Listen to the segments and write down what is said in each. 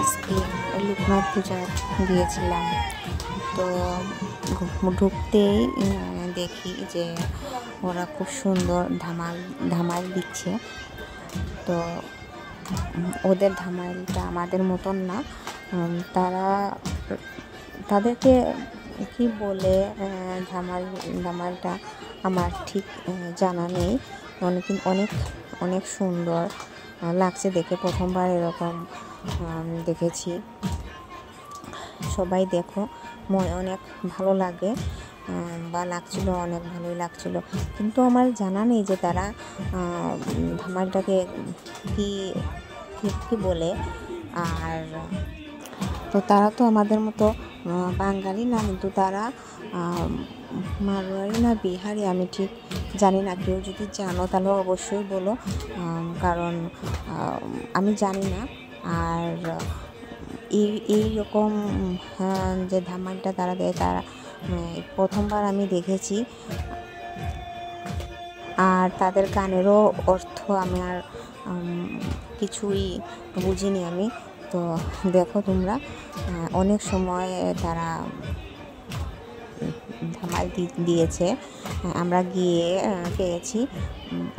আজকে লোকনাথ পূজা গিয়েছিলাম। তো ঢুকতেই দেখি যে ওরা খুব সুন্দর ধামাল দিচ্ছে। তো ওদের ধামালটা আমাদের মতন না, তাদেরকে কি বলে ধামালটা আমার ঠিক জানা নেই। অনেক অনেক সুন্দর লাগছে দেখে, প্রথমবার এরকম দেখেছি। সবাই দেখো, অনেক ভালো লাগে বা লাগছিল, অনেক ভালোই লাগছিল। কিন্তু আমার জানা নেই যে তারা ধামালটাকে কি বলে। আর তো তারা তো আমাদের মতো বাঙালি না, কিন্তু তারা মারোয়ারি না বিহারি আমি ঠিক জানি না। কেউ যদি জানো তাহলে অবশ্যই বলো, কারণ আমি জানি না। আর এইরকম যে ধামালটা তারা দেয়, তারা প্রথমবার আমি দেখেছি। আর তাদের গানেরও অর্থ আমি আর কিছুই বুঝিনি আমি। তো দেখো তোমরা, অনেক সময় তারা ধামাল দিয়েছে, আমরা গিয়ে পেয়েছি।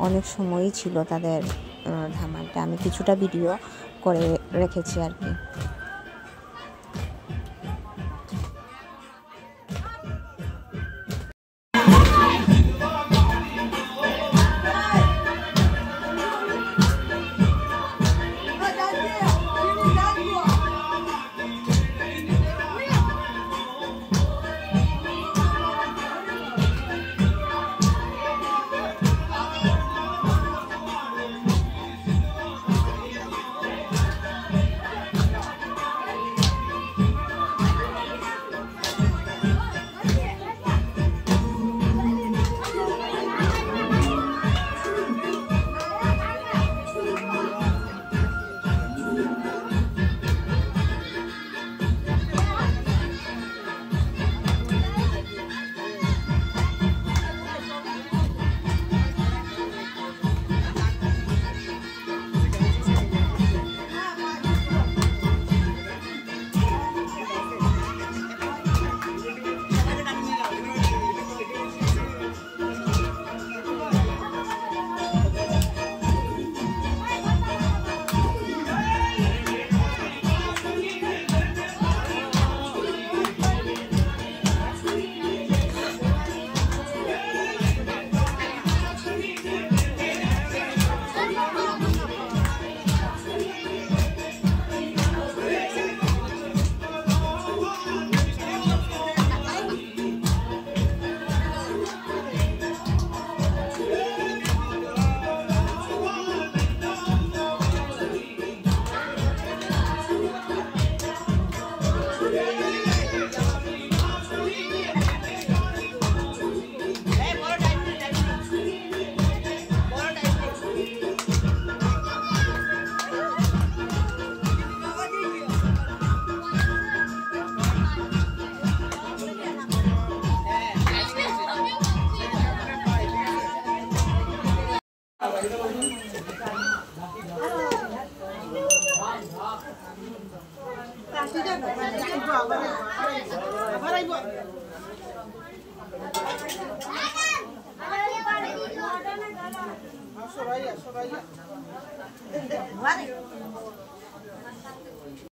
অনেক সময়ই ছিল তাদের ধামালটা, আমি কিছুটা ভিডিও করে রেখেছি আর কি।